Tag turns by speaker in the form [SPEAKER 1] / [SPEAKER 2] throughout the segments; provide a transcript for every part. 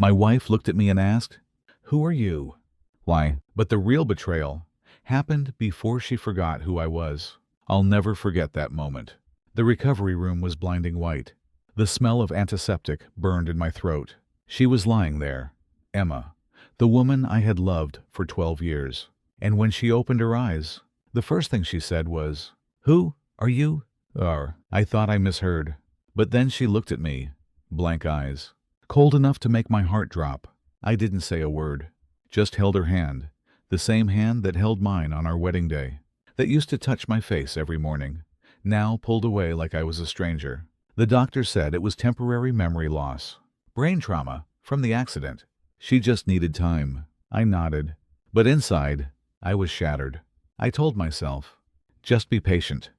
[SPEAKER 1] My wife looked at me and asked, "Who are you?" Why, but the real betrayal happened before she forgot who I was. I'll never forget that moment. The recovery room was blinding white. The smell of antiseptic burned in my throat. She was lying there, Emma, the woman I had loved for 12 years. And when she opened her eyes, the first thing she said was, "Who are you?" I thought I misheard. But then she looked at me, blank eyes, cold enough to make my heart drop. I didn't say a word, just held her hand, the same hand that held mine on our wedding day, that used to touch my face every morning, now pulled away like I was a stranger. The doctor said it was temporary memory loss, brain trauma from the accident. She just needed time. I nodded, but inside, I was shattered. I told myself, just be patient.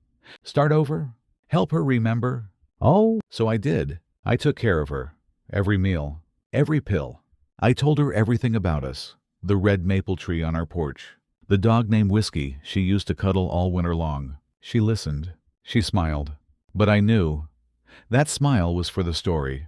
[SPEAKER 1] Start over. Help her remember. Oh, so I did. I took care of her. Every meal, every pill. I told her everything about us. The red maple tree on our porch. The dog named Whiskey she used to cuddle all winter long. She listened. She smiled. But I knew that smile was for the story,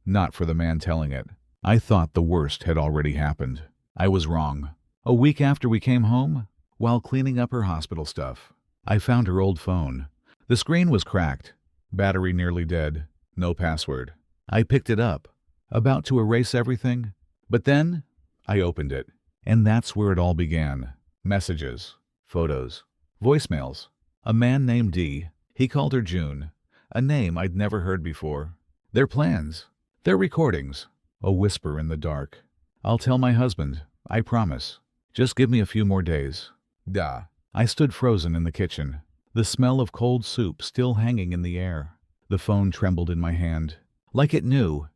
[SPEAKER 1] not for the man telling it. I thought the worst had already happened. I was wrong. A week after we came home, while cleaning up her hospital stuff, I found her old phone. The screen was cracked, battery nearly dead, no password. I picked it up, about to erase everything, but then I opened it, and that's where it all began. Messages, photos, voicemails. A man named D, he called her June, a name I'd never heard before. Their plans, their recordings, a whisper in the dark. "I'll tell my husband, I promise. Just give me a few more days." Duh. I stood frozen in the kitchen, the smell of cold soup still hanging in the air. The phone trembled in my hand, like it knew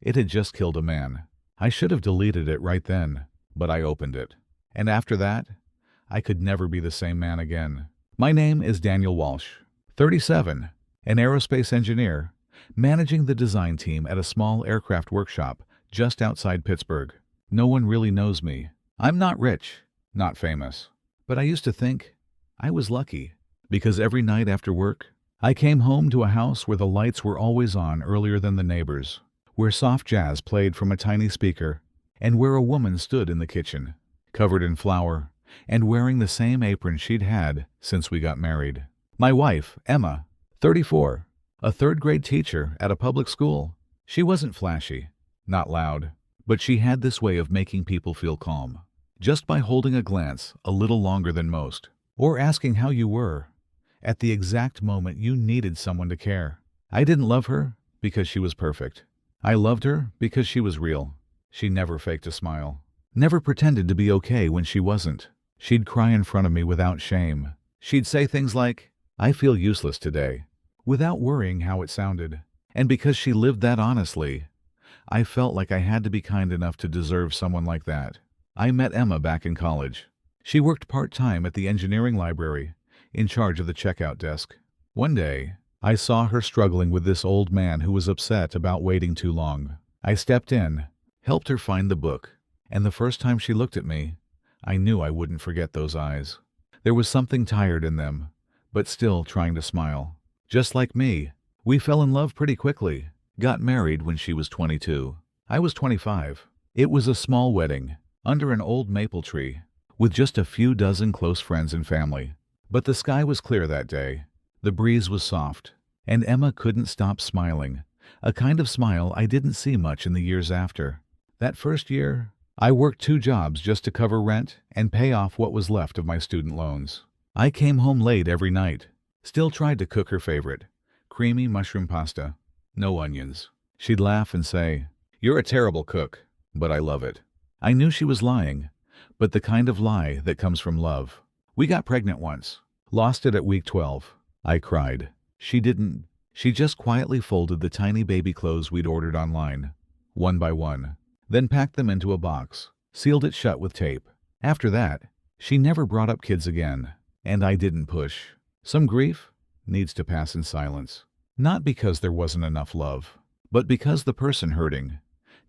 [SPEAKER 1] it had just killed a man. I should have deleted it right then, but I opened it. And after that, I could never be the same man again. My name is Daniel Walsh, 37, an aerospace engineer, managing the design team at a small aircraft workshop just outside Pittsburgh. No one really knows me. I'm not rich, not famous, but I used to think I was lucky, because every night after work, I came home to a house where the lights were always on earlier than the neighbors, where soft jazz played from a tiny speaker, and where a woman stood in the kitchen, covered in flour, and wearing the same apron she'd had since we got married. My wife, Emma, 34, a third-grade teacher at a public school. She wasn't flashy, not loud, but she had this way of making people feel calm, just by holding a glance a little longer than most, or asking how you were, at the exact moment you needed someone to care. I didn't love her because she was perfect. I loved her because she was real. She never faked a smile, never pretended to be okay when she wasn't. She'd cry in front of me without shame. She'd say things like, "I feel useless today," without worrying how it sounded. And because she lived that honestly, I felt like I had to be kind enough to deserve someone like that. I met Emma back in college. She worked part-time at the engineering library, in charge of the checkout desk. One day, I saw her struggling with this old man who was upset about waiting too long. I stepped in, helped her find the book, and the first time she looked at me, I knew I wouldn't forget those eyes. There was something tired in them, but still trying to smile. Just like me, we fell in love pretty quickly, got married when she was 22. I was 25. It was a small wedding, under an old maple tree, with just a few dozen close friends and family. But the sky was clear that day. The breeze was soft, and Emma couldn't stop smiling, a kind of smile I didn't see much in the years after. That first year, I worked 2 jobs just to cover rent and pay off what was left of my student loans. I came home late every night, still tried to cook her favorite, creamy mushroom pasta, no onions. She'd laugh and say, "You're a terrible cook, but I love it." I knew she was lying, but the kind of lie that comes from love. We got pregnant once, lost it at week 12. I cried. She didn't. She just quietly folded the tiny baby clothes we'd ordered online, one by one, then packed them into a box, sealed it shut with tape. After that, she never brought up kids again, and I didn't push. Some grief needs to pass in silence, not because there wasn't enough love, but because the person hurting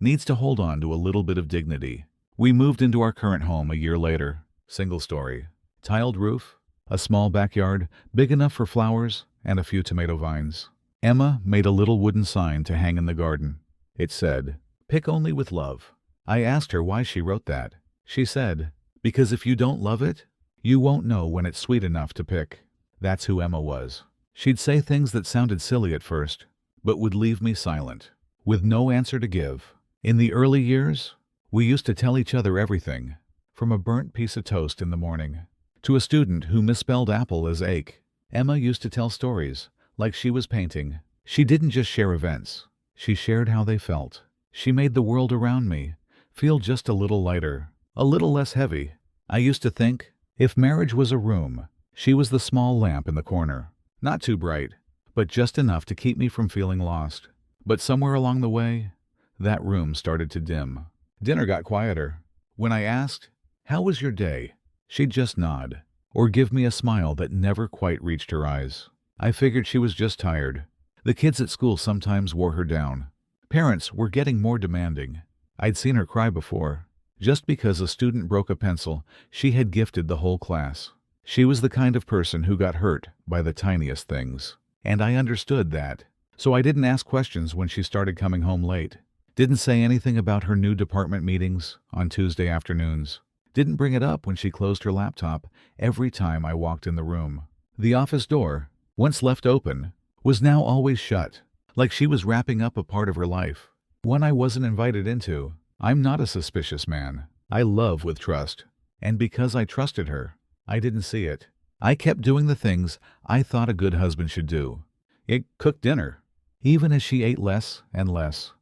[SPEAKER 1] needs to hold on to a little bit of dignity. We moved into our current home a year later, single story, tiled roof, a small backyard big enough for flowers and a few tomato vines. Emma made a little wooden sign to hang in the garden. It said, Pick only with love. I asked her why she wrote that. She said, because if you don't love it, you won't know when it's sweet enough to pick. That's who Emma was. She'd say things that sounded silly at first, but would leave me silent, with no answer to give. In the early years, we used to tell each other everything, from a burnt piece of toast in the morning to a student who misspelled apple as ache. Emma used to tell stories, like she was painting. She didn't just share events. She shared how they felt. She made the world around me feel just a little lighter, a little less heavy. I used to think, if marriage was a room, she was the small lamp in the corner. Not too bright, but just enough to keep me from feeling lost. But somewhere along the way, that room started to dim. Dinner got quieter. When I asked, "How was your day?" she'd just nod, or give me a smile that never quite reached her eyes. I figured she was just tired. The kids at school sometimes wore her down. Parents were getting more demanding. I'd seen her cry before. Just because a student broke a pencil she had gifted the whole class. She was the kind of person who got hurt by the tiniest things. And I understood that. So I didn't ask questions when she started coming home late. Didn't say anything about her new department meetings on Tuesday afternoons. Didn't bring it up when she closed her laptop every time I walked in the room. The office door, once left open, was now always shut, like she was wrapping up a part of her life, one I wasn't invited into. I'm not a suspicious man. I love with trust. And because I trusted her, I didn't see it. I kept doing the things I thought a good husband should do. It cooked dinner, even as she ate less and less.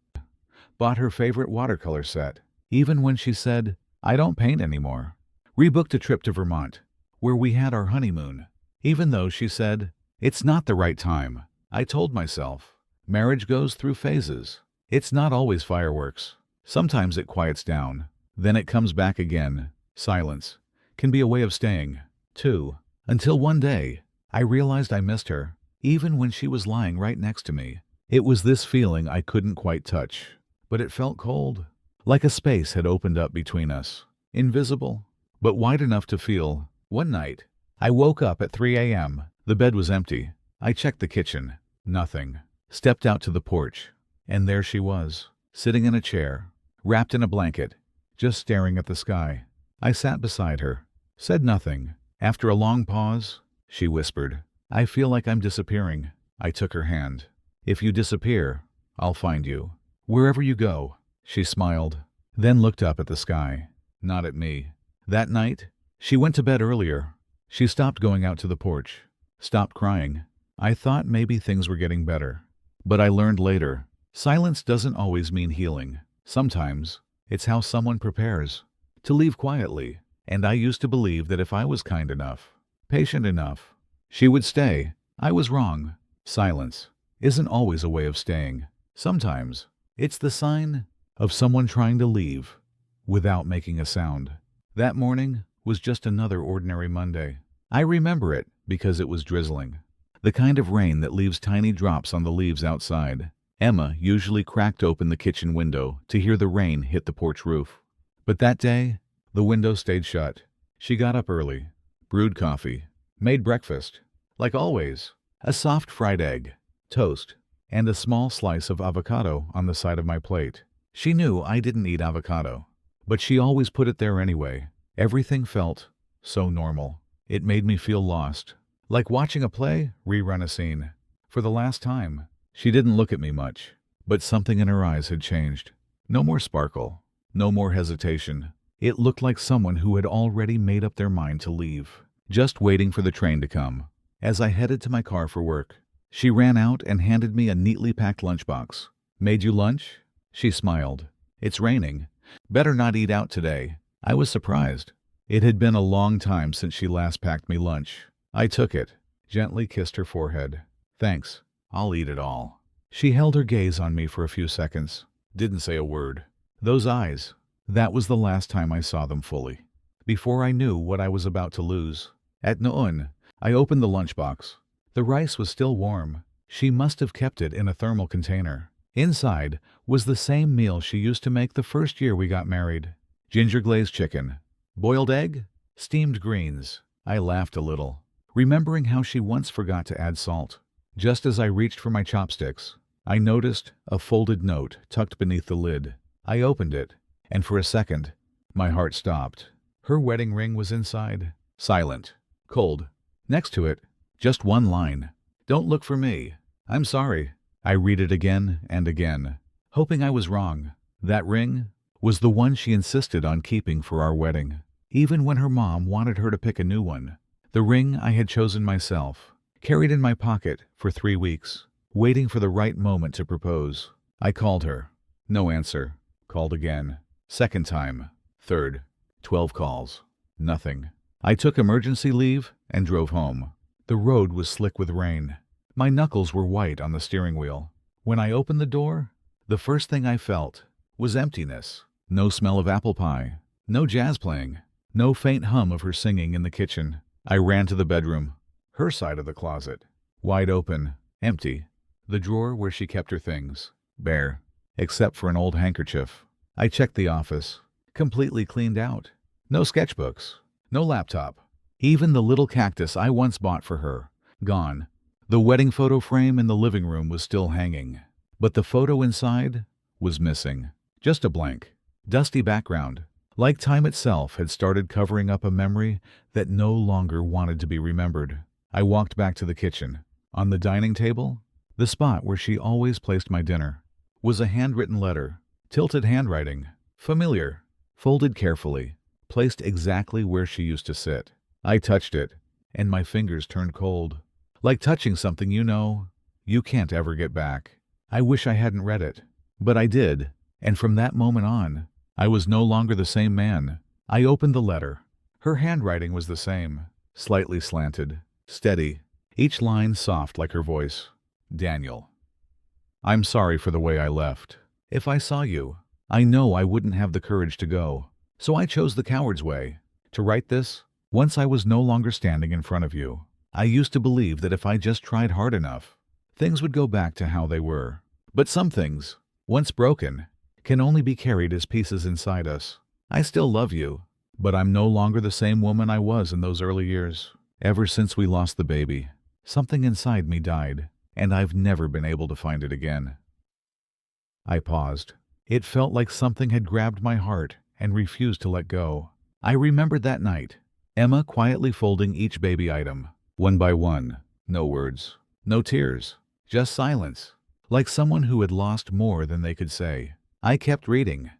[SPEAKER 1] Bought her favorite watercolor set, even when she said, "I don't paint anymore." Rebooked a trip to Vermont, where we had our honeymoon, even though she said, "It's not the right time." I told myself, marriage goes through phases. It's not always fireworks. Sometimes it quiets down, then it comes back again. Silence can be a way of staying, too. Until one day, I realized I missed her, even when she was lying right next to me. It was this feeling I couldn't quite touch, but it felt cold, like a space had opened up between us. Invisible, but wide enough to feel. One night, I woke up at 3 a.m. The bed was empty. I checked the kitchen. Nothing. Stepped out to the porch, and there she was, sitting in a chair, wrapped in a blanket, just staring at the sky. I sat beside her, said nothing. After a long pause, she whispered, "I feel like I'm disappearing." I took her hand. "If you disappear, I'll find you. Wherever you go." She smiled, then looked up at the sky, not at me. That night, she went to bed earlier. She stopped going out to the porch, stopped crying. I thought maybe things were getting better. But I learned later, silence doesn't always mean healing. Sometimes, it's how someone prepares to leave quietly. And I used to believe that if I was kind enough, patient enough, she would stay. I was wrong. Silence isn't always a way of staying. Sometimes, it's the sign of someone trying to leave without making a sound. That morning was just another ordinary Monday. I remember it because it was drizzling. The kind of rain that leaves tiny drops on the leaves outside. Emma usually cracked open the kitchen window to hear the rain hit the porch roof. But that day, the window stayed shut. She got up early, brewed coffee, made breakfast. Like always, a soft fried egg, toast, and a small slice of avocado on the side of my plate. She knew I didn't eat avocado, but she always put it there anyway. Everything felt so normal. It made me feel lost, like watching a play rerun a scene. For the last time, she didn't look at me much, but something in her eyes had changed. No more sparkle, no more hesitation. It looked like someone who had already made up their mind to leave, just waiting for the train to come. As I headed to my car for work, she ran out and handed me a neatly packed lunchbox. "Made you lunch?" She smiled. "It's raining. Better not eat out today." I was surprised. It had been a long time since she last packed me lunch. I took it, gently kissed her forehead. "Thanks. I'll eat it all." She held her gaze on me for a few seconds. Didn't say a word. Those eyes. That was the last time I saw them fully, before I knew what I was about to lose. At noon, I opened the lunchbox. The rice was still warm. She must have kept it in a thermal container. Inside was the same meal she used to make the first year we got married. Ginger glazed chicken, boiled egg, steamed greens. I laughed a little, remembering how she once forgot to add salt. Just as I reached for my chopsticks, I noticed a folded note tucked beneath the lid. I opened it, and for a second, my heart stopped. Her wedding ring was inside, silent, cold. Next to it, just one line. "Don't look for me. I'm sorry." I read it again and again, hoping I was wrong. That ring was the one she insisted on keeping for our wedding, even when her mom wanted her to pick a new one. The ring I had chosen myself, carried in my pocket for 3 weeks, waiting for the right moment to propose. I called her. No answer. Called again. Second time. Third. 12 calls. Nothing. I took emergency leave and drove home. The road was slick with rain. My knuckles were white on the steering wheel. When I opened the door, the first thing I felt was emptiness. No smell of apple pie. No jazz playing. No faint hum of her singing in the kitchen. I ran to the bedroom. Her side of the closet. Wide open. Empty. The drawer where she kept her things. Bare. Except for an old handkerchief. I checked the office. Completely cleaned out. No sketchbooks. No laptop. Even the little cactus I once bought for her. Gone. The wedding photo frame in the living room was still hanging. But the photo inside was missing. Just a blank, dusty background. Like time itself had started covering up a memory that no longer wanted to be remembered. I walked back to the kitchen. On the dining table, the spot where she always placed my dinner, was a handwritten letter. Tilted handwriting. Familiar. Folded carefully. Placed exactly where she used to sit. I touched it, and my fingers turned cold. Like touching something you can't ever get back. I wish I hadn't read it. But I did, and from that moment on, I was no longer the same man. I opened the letter. Her handwriting was the same. Slightly slanted. Steady. Each line soft like her voice. Daniel. I'm sorry for the way I left. If I saw you, I know I wouldn't have the courage to go. So I chose the coward's way. To write this, once I was no longer standing in front of you. I used to believe that if I just tried hard enough, things would go back to how they were. But some things, once broken, can only be carried as pieces inside us. I still love you, but I'm no longer the same woman I was in those early years. Ever since we lost the baby, something inside me died, and I've never been able to find it again. I paused. It felt like something had grabbed my heart and refused to let go. I remembered that night, Emma quietly folding each baby item, one by one. No words, no tears, just silence, like someone who had lost more than they could say. I kept reading.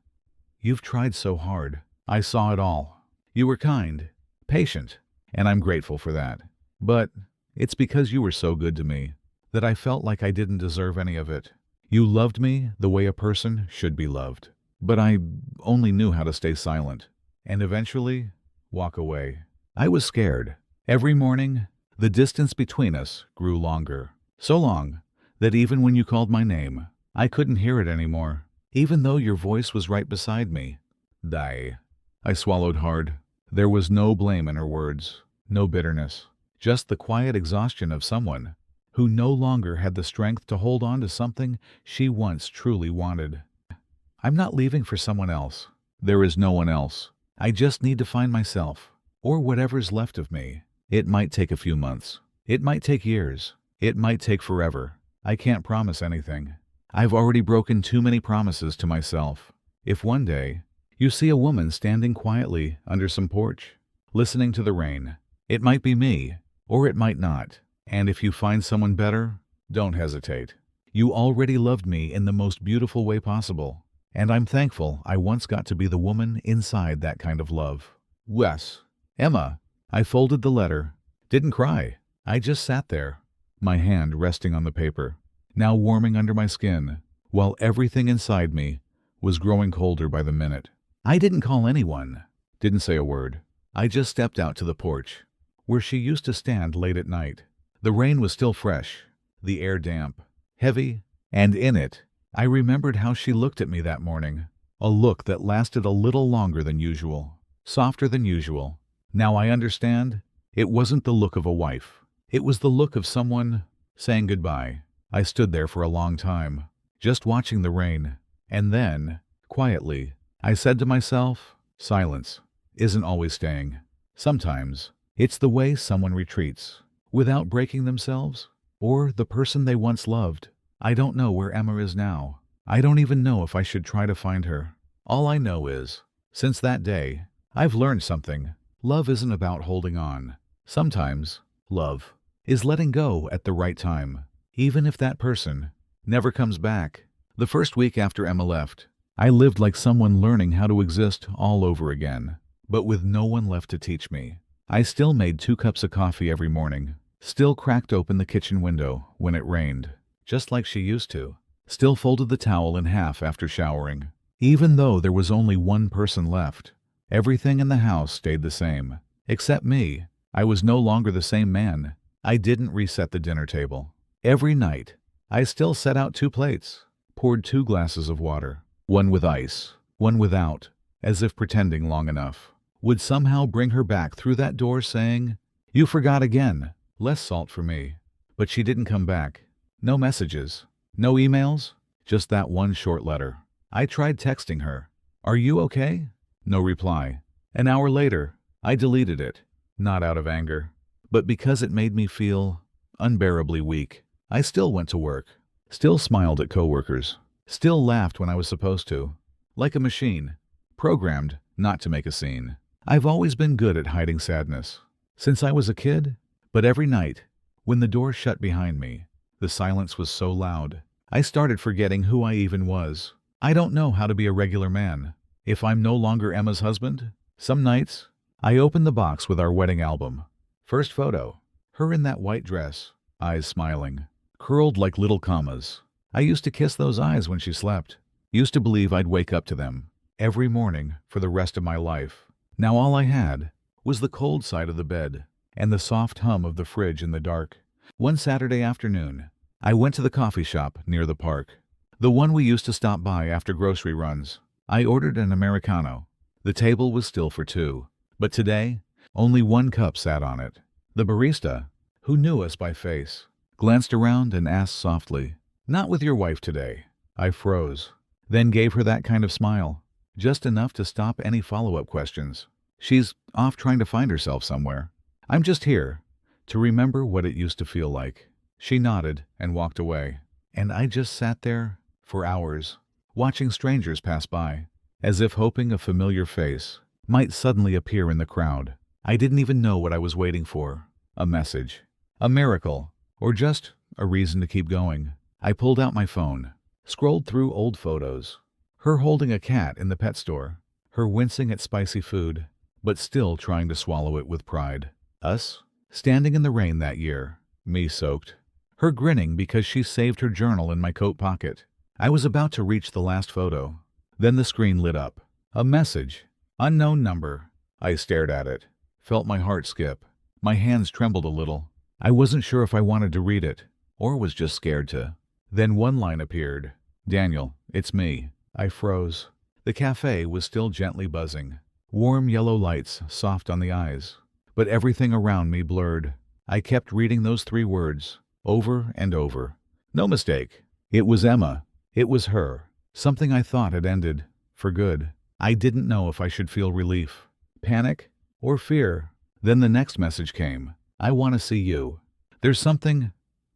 [SPEAKER 1] You've tried so hard. I saw it all. You were kind, patient, and I'm grateful for that. But it's because you were so good to me that I felt like I didn't deserve any of it. You loved me the way a person should be loved. But I only knew how to stay silent and eventually walk away. I was scared. Every morning, the distance between us grew longer. So long that even when you called my name, I couldn't hear it anymore, even though your voice was right beside me. Die. I swallowed hard. There was no blame in her words, no bitterness, just the quiet exhaustion of someone who no longer had the strength to hold on to something she once truly wanted. I'm not leaving for someone else. There is no one else. I just need to find myself, or whatever's left of me. It might take a few months. It might take years. It might take forever. I can't promise anything. I've already broken too many promises to myself. If one day you see a woman standing quietly under some porch, listening to the rain, it might be me, or it might not. And if you find someone better, don't hesitate. You already loved me in the most beautiful way possible. And I'm thankful I once got to be the woman inside that kind of love. Wes. Emma. I folded the letter. Didn't cry. I just sat there, my hand resting on the paper, now warming under my skin, while everything inside me was growing colder by the minute. I didn't call anyone. Didn't say a word. I just stepped out to the porch, where she used to stand late at night. The rain was still fresh, the air damp, heavy, and in it, I remembered how she looked at me that morning, a look that lasted a little longer than usual, softer than usual. Now I understand, it wasn't the look of a wife. It was the look of someone saying goodbye. I stood there for a long time, just watching the rain, and then, quietly, I said to myself, silence isn't always staying. Sometimes, it's the way someone retreats, without breaking themselves, or the person they once loved. I don't know where Emma is now. I don't even know if I should try to find her. All I know is, since that day, I've learned something. Love isn't about holding on. Sometimes, love is letting go at the right time, even if that person never comes back. The first week after Emma left, I lived like someone learning how to exist all over again, but with no one left to teach me. I still made 2 cups of coffee every morning, still cracked open the kitchen window when it rained, just like she used to, still folded the towel in half after showering. Even though there was only one person left, everything in the house stayed the same. Except me. I was no longer the same man. I didn't reset the dinner table. Every night, I still set out 2 plates, poured 2 glasses of water, one with ice, one without, as if pretending long enough would somehow bring her back through that door saying, "You forgot again." Less salt for me. But she didn't come back. No messages, no emails, just that one short letter. I tried texting her, "Are you okay?" No reply. An hour later, I deleted it, not out of anger, but because it made me feel unbearably weak. I still went to work, still smiled at coworkers, still laughed when I was supposed to, like a machine, programmed not to make a scene. I've always been good at hiding sadness, since I was a kid, but every night, when the door shut behind me, the silence was so loud, I started forgetting who I even was. I don't know how to be a regular man if I'm no longer Emma's husband. Some nights, I open the box with our wedding album. First photo, her in that white dress, eyes smiling, curled like little commas. I used to kiss those eyes when she slept, used to believe I'd wake up to them every morning for the rest of my life. Now all I had was the cold side of the bed and the soft hum of the fridge in the dark. One Saturday afternoon, I went to the coffee shop near the park, the one we used to stop by after grocery runs. I ordered an Americano. The table was still for 2, but today, only 1 cup sat on it. The barista, who knew us by face, glanced around and asked softly, "Not with your wife today?" I froze, then gave her that kind of smile, just enough to stop any follow-up questions. "She's off trying to find herself somewhere. I'm just here to remember what it used to feel like." She nodded and walked away, and I just sat there for hours, watching strangers pass by, as if hoping a familiar face might suddenly appear in the crowd. I didn't even know what I was waiting for. A message, a miracle, or just a reason to keep going. I pulled out my phone, scrolled through old photos. Her holding a cat in the pet store, her wincing at spicy food, but still trying to swallow it with pride. Us, standing in the rain that year, me soaked. Her grinning because she saved her journal in my coat pocket. I was about to reach the last photo. Then the screen lit up. A message. Unknown number. I stared at it, felt my heart skip. My hands trembled a little. I wasn't sure if I wanted to read it, or was just scared to. Then one line appeared. "Daniel, it's me." I froze. The cafe was still gently buzzing. Warm yellow lights soft on the eyes. But everything around me blurred. I kept reading those 3 words, over and over. No mistake. It was Emma. It was her. Something I thought had ended, for good. I didn't know if I should feel relief, panic, or fear. Then the next message came. "I want to see you. There's something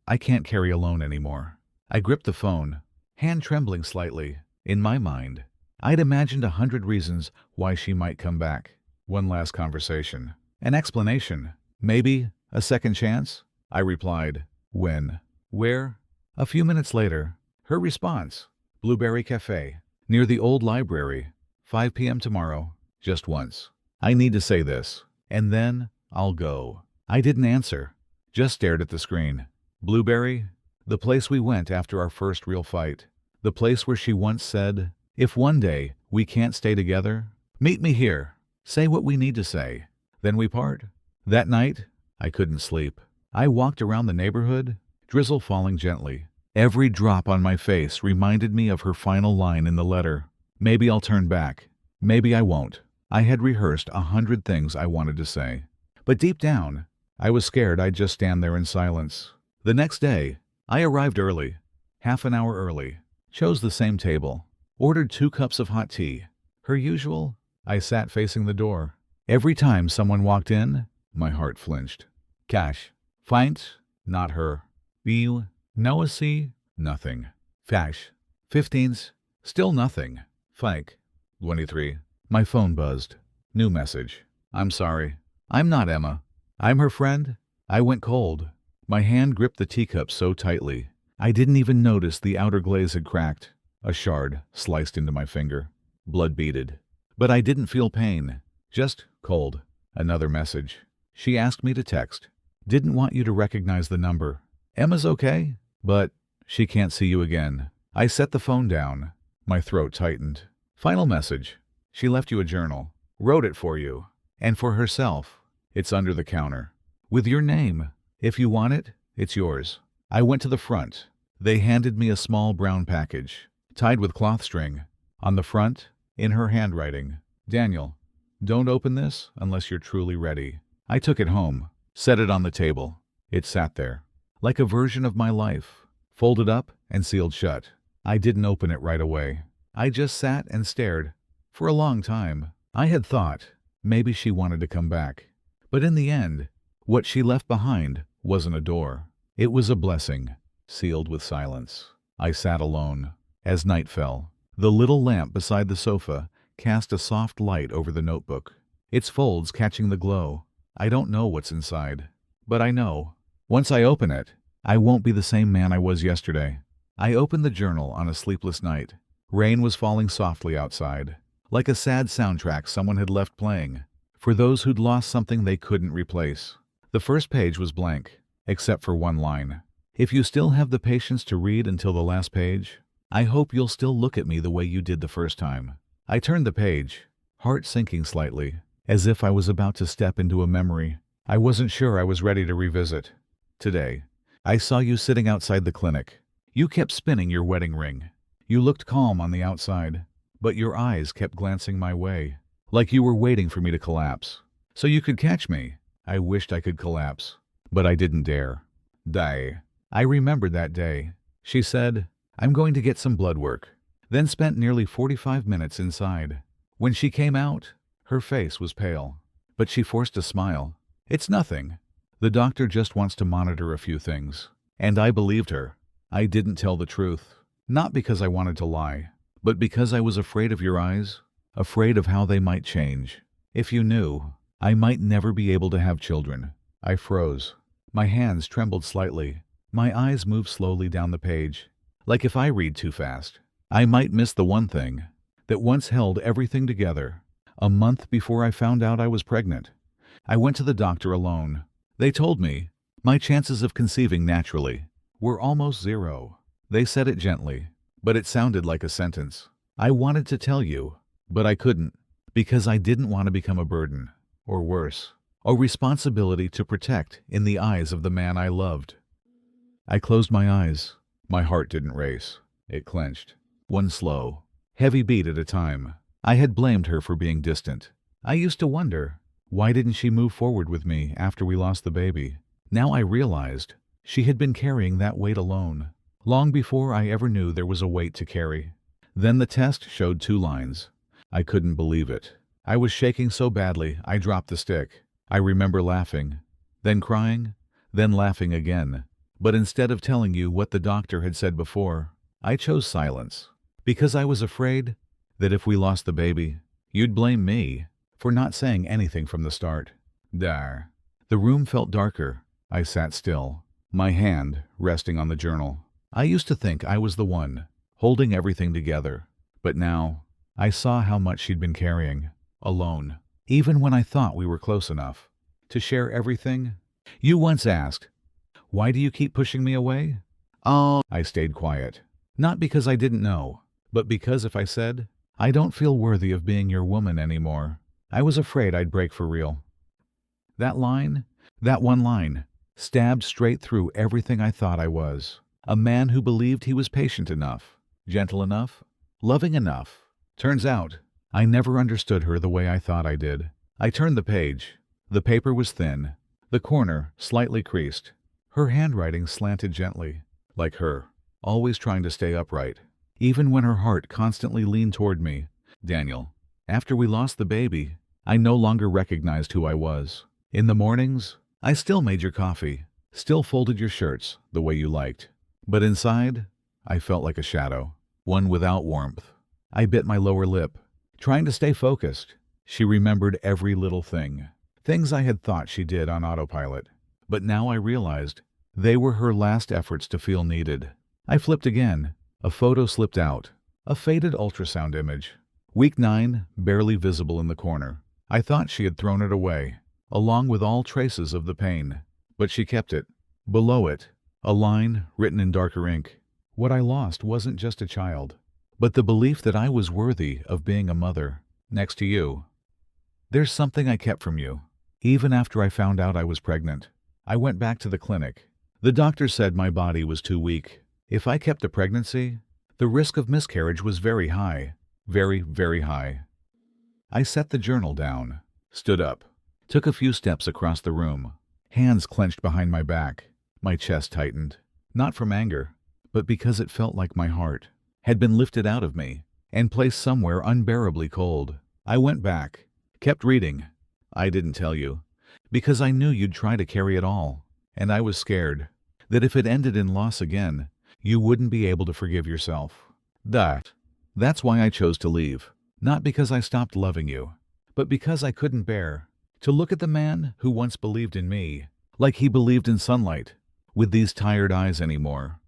[SPEAKER 1] I can't carry alone anymore." I gripped the phone, hand trembling slightly. In my mind, I'd imagined 100 reasons why she might come back. One last conversation. An explanation. Maybe a second chance? I replied. When? Where? A few minutes later, her response. Blueberry Cafe, near the old library. 5 p.m. tomorrow. Just once. I need to say this, and then I'll go. I didn't answer, just stared at the screen. Blueberry? The place we went after our first real fight. The place where she once said, "If one day we can't stay together, meet me here. Say what we need to say. Then we part." That night, I couldn't sleep. I walked around the neighborhood, drizzle falling gently. Every drop on my face reminded me of her final line in the letter. Maybe I'll turn back. Maybe I won't. I had rehearsed 100 things I wanted to say. But deep down, I was scared I'd just stand there in silence. The next day, I arrived early, half an hour early, chose the same table, ordered 2 cups of hot tea. Her usual, I sat facing the door. Every time someone walked in, my heart flinched. Cash. Feints? Not her. Bill? Noasi? Nothing. Fash. 15s? Still nothing. Fike. 23. My phone buzzed. New message. I'm sorry. I'm not Emma. I'm her friend. I went cold. My hand gripped the teacup so tightly, I didn't even notice the outer glaze had cracked. A shard sliced into my finger. Blood beaded. But I didn't feel pain. Just cold. Another message. She asked me to text. Didn't want you to recognize the number. Emma's okay, but she can't see you again. I set the phone down. My throat tightened. Final message. She left you a journal. Wrote it for you. And for herself. It's under the counter. With your name. If you want it, it's yours. I went to the front. They handed me a small brown package, tied with cloth string. On the front, in her handwriting, Daniel, don't open this unless you're truly ready. I took it home, set it on the table. It sat there, like a version of my life, folded up and sealed shut. I didn't open it right away. I just sat and stared. For a long time, I had thought maybe she wanted to come back. But in the end, what she left behind wasn't a door. It was a blessing, sealed with silence. I sat alone. As night fell, the little lamp beside the sofa cast a soft light over the notebook, its folds catching the glow. I don't know what's inside, but I know, once I open it, I won't be the same man I was yesterday. I opened the journal on a sleepless night. Rain was falling softly outside, like a sad soundtrack someone had left playing, for those who'd lost something they couldn't replace. The first page was blank, except for one line. If you still have the patience to read until the last page, I hope you'll still look at me the way you did the first time. I turned the page, heart sinking slightly, as if I was about to step into a memory I wasn't sure I was ready to revisit. Today, I saw you sitting outside the clinic. You kept spinning your wedding ring. You looked calm on the outside, but your eyes kept glancing my way, like you were waiting for me to collapse. So you could catch me. I wished I could collapse, but I didn't dare. Die. I remembered that day. She said, I'm going to get some blood work, then spent nearly 45 minutes inside. When she came out, her face was pale, but she forced a smile. It's nothing. The doctor just wants to monitor a few things. And I believed her. I didn't tell the truth, not because I wanted to lie, but because I was afraid of your eyes, afraid of how they might change. If you knew, I might never be able to have children. I froze. My hands trembled slightly. My eyes moved slowly down the page. Like if I read too fast, I might miss the one thing that once held everything together. A month before I found out I was pregnant, I went to the doctor alone. They told me my chances of conceiving naturally were almost zero. They said it gently, but it sounded like a sentence. I wanted to tell you, but I couldn't, because I didn't want to become a burden. Or worse, a responsibility to protect in the eyes of the man I loved. I closed my eyes. My heart didn't race. It clenched. One slow, heavy beat at a time. I had blamed her for being distant. I used to wonder, why didn't she move forward with me after we lost the baby? Now I realized she had been carrying that weight alone, long before I ever knew there was a weight to carry. Then the test showed 2 lines. I couldn't believe it. I was shaking so badly, I dropped the stick. I remember laughing, then crying, then laughing again. But instead of telling you what the doctor had said before, I chose silence, because I was afraid that if we lost the baby, you'd blame me for not saying anything from the start. Dar. The room felt darker. I sat still, my hand resting on the journal. I used to think I was the one, holding everything together. But now, I saw how much she'd been carrying. Alone, even when I thought we were close enough to share everything. You once asked, why do you keep pushing me away? Oh, I stayed quiet. Not because I didn't know, but because if I said, I don't feel worthy of being your woman anymore, I was afraid I'd break for real. That line, that one line, stabbed straight through everything I thought I was. A man who believed he was patient enough, gentle enough, loving enough. Turns out, I never understood her the way I thought I did. I turned the page. The paper was thin, the corner slightly creased. Her handwriting slanted gently, like her, always trying to stay upright, even when her heart constantly leaned toward me. Daniel, after we lost the baby, I no longer recognized who I was. In the mornings, I still made your coffee, still folded your shirts the way you liked. But inside, I felt like a shadow, one without warmth. I bit my lower lip, trying to stay focused. She remembered every little thing, things I had thought she did on autopilot. But now I realized they were her last efforts to feel needed. I flipped again. A photo slipped out. A faded ultrasound image. Week 9, barely visible in the corner. I thought she had thrown it away, along with all traces of the pain. But she kept it. Below it, a line written in darker ink. What I lost wasn't just a child, but the belief that I was worthy of being a mother next to you. There's something I kept from you. Even after I found out I was pregnant, I went back to the clinic. The doctor said my body was too weak. If I kept the pregnancy, the risk of miscarriage was very high. Very, very high. I set the journal down, stood up, took a few steps across the room, hands clenched behind my back. My chest tightened, not from anger, but because it felt like my heart had been lifted out of me and placed somewhere unbearably cold. I went back, kept reading. I didn't tell you, because I knew you'd try to carry it all, and I was scared that if it ended in loss again, you wouldn't be able to forgive yourself. That's why I chose to leave, not because I stopped loving you, but because I couldn't bear to look at the man who once believed in me, like he believed in sunlight, with these tired eyes anymore.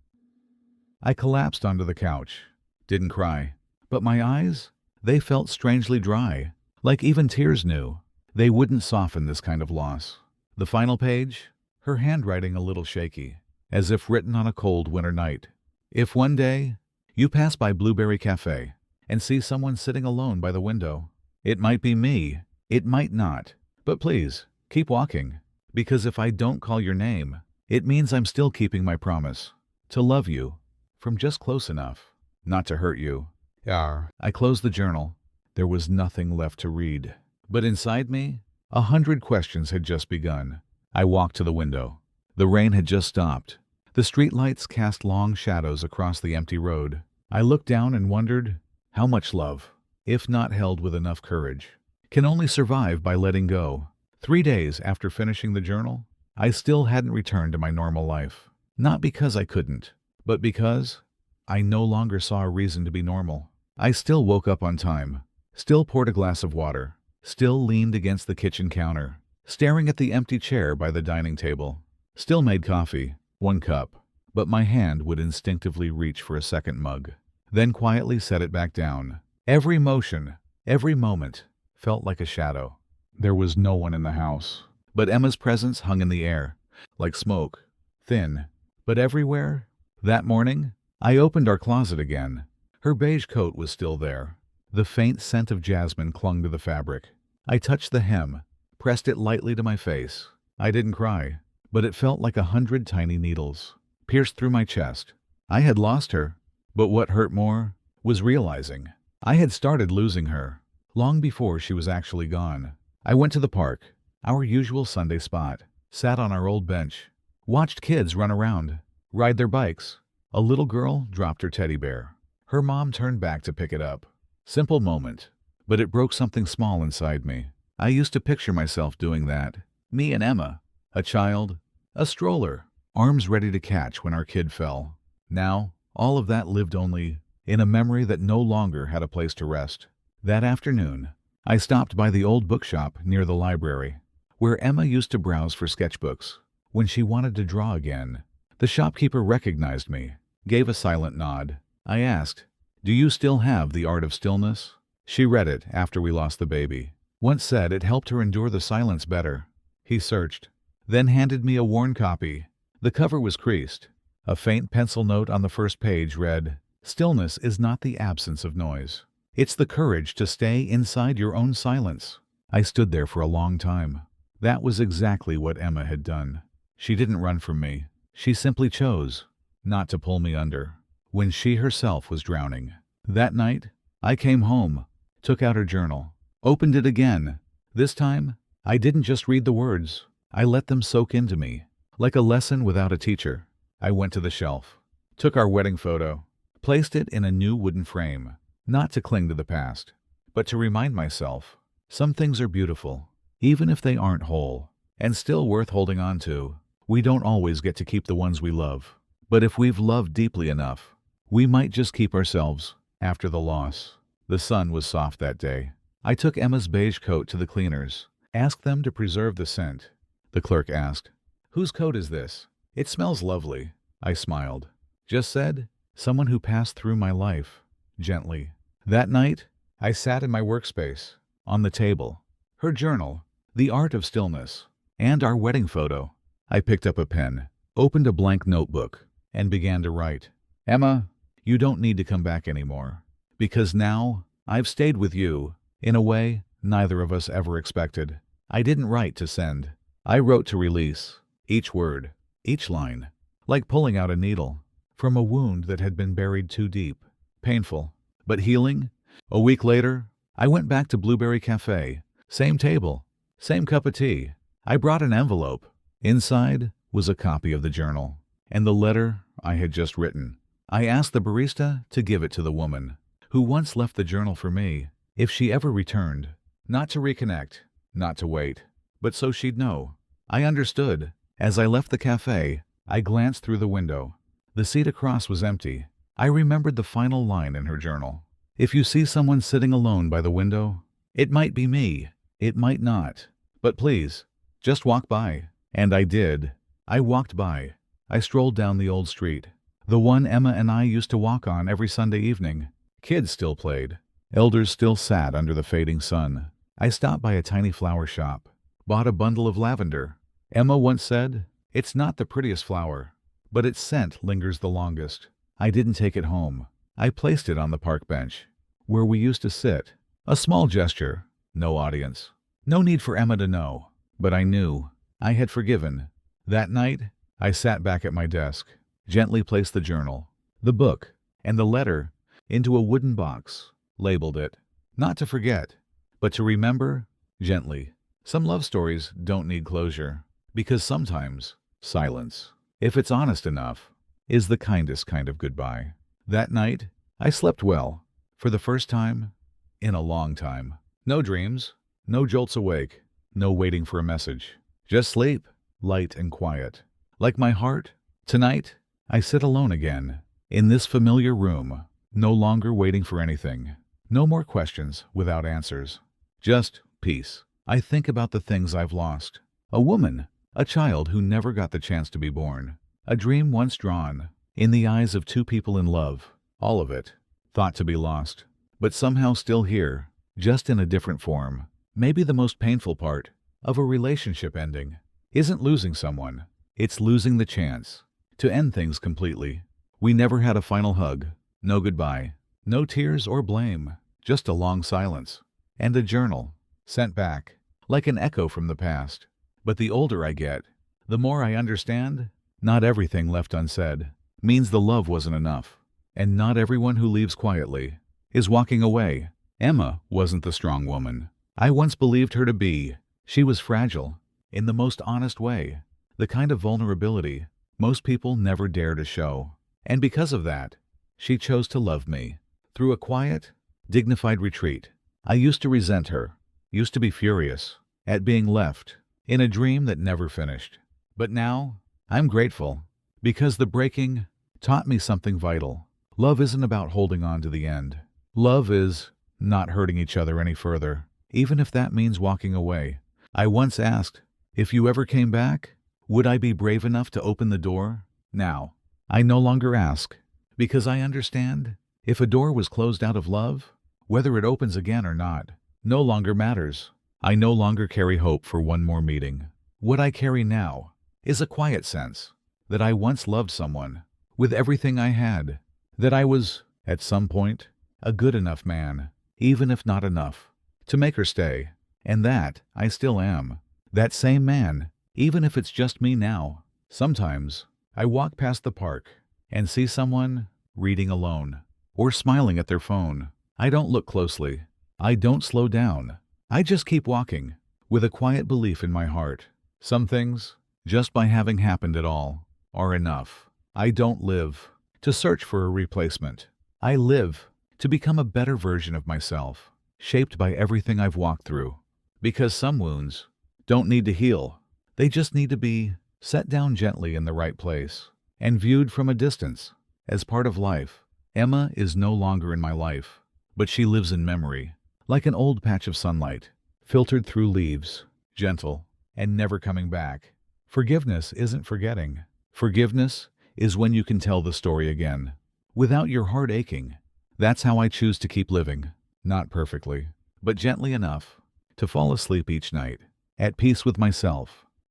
[SPEAKER 1] I collapsed onto the couch, didn't cry, but my eyes, they felt strangely dry, like even tears knew they wouldn't soften this kind of loss. The final page, her handwriting a little shaky, as if written on a cold winter night. If one day you pass by Blueberry Cafe and see someone sitting alone by the window, it might be me, it might not, but please, keep walking, because if I don't call your name, it means I'm still keeping my promise to love you from just close enough, not to hurt you. I closed the journal. There was nothing left to read. But inside me, 100 questions had just begun. I walked to the window. The rain had just stopped. The streetlights cast long shadows across the empty road. I looked down and wondered how much love, if not held with enough courage, can only survive by letting go. 3 days after finishing the journal, I still hadn't returned to my normal life. Not because I couldn't, but because I no longer saw a reason to be normal. I still woke up on time, still poured a glass of water, still leaned against the kitchen counter, staring at the empty chair by the dining table, still made coffee, 1 cup, but my hand would instinctively reach for a second mug, then quietly set it back down. Every motion, every moment, felt like a shadow. There was no one in the house, but Emma's presence hung in the air, like smoke, thin, but everywhere. That morning, I opened our closet again. Her beige coat was still there. The faint scent of jasmine clung to the fabric. I touched the hem, pressed it lightly to my face. I didn't cry, but it felt like 100 tiny needles pierced through my chest. I had lost her, but what hurt more was realizing I had started losing her long before she was actually gone. I went to the park, our usual Sunday spot, sat on our old bench, watched kids run around, ride their bikes. A little girl dropped her teddy bear. Her mom turned back to pick it up. Simple moment, but it broke something small inside me. I used to picture myself doing that. Me and Emma, a child, a stroller, arms ready to catch when our kid fell. Now, all of that lived only in a memory that no longer had a place to rest. That afternoon, I stopped by the old bookshop near the library, where Emma used to browse for sketchbooks. When she wanted to draw again, the shopkeeper recognized me, gave a silent nod. I asked, "Do you still have The Art of Stillness?" She read it after we lost the baby. Once said it helped her endure the silence better. He searched, then handed me a worn copy. The cover was creased. A faint pencil note on the first page read, "Stillness is not the absence of noise. It's the courage to stay inside your own silence." I stood there for a long time. That was exactly what Emma had done. She didn't run from me. She simply chose not to pull me under when she herself was drowning. That night, I came home, took out her journal, opened it again. This time, I didn't just read the words. I let them soak into me, like a lesson without a teacher. I went to the shelf, took our wedding photo, placed it in a new wooden frame, not to cling to the past, but to remind myself, some things are beautiful, even if they aren't whole, and still worth holding on to. We don't always get to keep the ones we love, but if we've loved deeply enough, we might just keep ourselves after the loss. The sun was soft that day. I took Emma's beige coat to the cleaners, asked them to preserve the scent. The clerk asked, "Whose coat is this? It smells lovely." I smiled. Just said, "Someone who passed through my life." Gently. That night, I sat in my workspace. On the table, her journal, The Art of Stillness, and our wedding photo. I picked up a pen, opened a blank notebook, and began to write. "Emma, you don't need to come back anymore. Because now, I've stayed with you, in a way neither of us ever expected." I didn't write to send. I wrote to release. Each word, each line, like pulling out a needle from a wound that had been buried too deep. Painful, but healing. A week later, I went back to Blueberry Cafe. Same table, same cup of tea. I brought an envelope. Inside was a copy of the journal and the letter I had just written. I asked the barista to give it to the woman who once left the journal for me, if she ever returned. Not to reconnect, not to wait, but so she'd know. I understood. As I left the cafe, I glanced through the window. The seat across was empty. I remembered the final line in her journal. "If you see someone sitting alone by the window, it might be me, it might not. But please, just walk by." And I did. I walked by. I strolled down the old street, the one Emma and I used to walk on every Sunday evening. Kids still played. Elders still sat under the fading sun. I stopped by a tiny flower shop, bought a bundle of lavender. Emma once said, "It's not the prettiest flower, but its scent lingers the longest." I didn't take it home. I placed it on the park bench, where we used to sit. A small gesture, no audience. No need for Emma to know, but I knew. I had forgiven. That night, I sat back at my desk, gently placed the journal, the book, and the letter into a wooden box, labeled it. Not to forget, but to remember, gently. Some love stories don't need closure, because sometimes silence, if it's honest enough, is the kindest kind of goodbye. That night, I slept well, for the first time in a long time. No dreams, no jolts awake, no waiting for a message. Just sleep, light and quiet. Like my heart, tonight, I sit alone again, in this familiar room, no longer waiting for anything. No more questions without answers. Just peace. I think about the things I've lost. A woman, a child who never got the chance to be born. A dream once drawn, in the eyes of two people in love. All of it, thought to be lost, but somehow still here, just in a different form. Maybe the most painful part of a relationship ending isn't losing someone, it's losing the chance to end things completely. We never had a final hug, no goodbye, no tears or blame, just a long silence, and a journal, sent back, like an echo from the past. But the older I get, the more I understand, not everything left unsaid means the love wasn't enough, and not everyone who leaves quietly is walking away. Emma wasn't the strong woman I once believed her to be. She was fragile, in the most honest way, the kind of vulnerability most people never dare to show. And because of that, she chose to love me, through a quiet, dignified retreat. I used to resent her, used to be furious at being left in a dream that never finished. But now, I'm grateful, because the breaking taught me something vital. Love isn't about holding on to the end. Love is not hurting each other any further, even if that means walking away. I once asked, if you ever came back, would I be brave enough to open the door? Now, I no longer ask, because I understand, if a door was closed out of love, whether it opens again or not, no longer matters. I no longer carry hope for one more meeting. What I carry now is a quiet sense that I once loved someone with everything I had, that I was, at some point, a good enough man, even if not enough, to make her stay, and that I still am. That same man, even if it's just me now. Sometimes I walk past the park and see someone reading alone or smiling at their phone. I don't look closely. I don't slow down. I just keep walking with a quiet belief in my heart. Some things, just by having happened at all, are enough. I don't live to search for a replacement. I live to become a better version of myself, shaped by everything I've walked through. Because some wounds don't need to heal. They just need to be set down gently in the right place and viewed from a distance as part of life. Emma is no longer in my life. but she lives in memory, like an old patch of sunlight, filtered through leaves, gentle, and never coming back. Forgiveness isn't forgetting. Forgiveness is when you can tell the story again, without your heart aching. That's how I choose to keep living, not perfectly, but gently enough to fall asleep each night, at peace with myself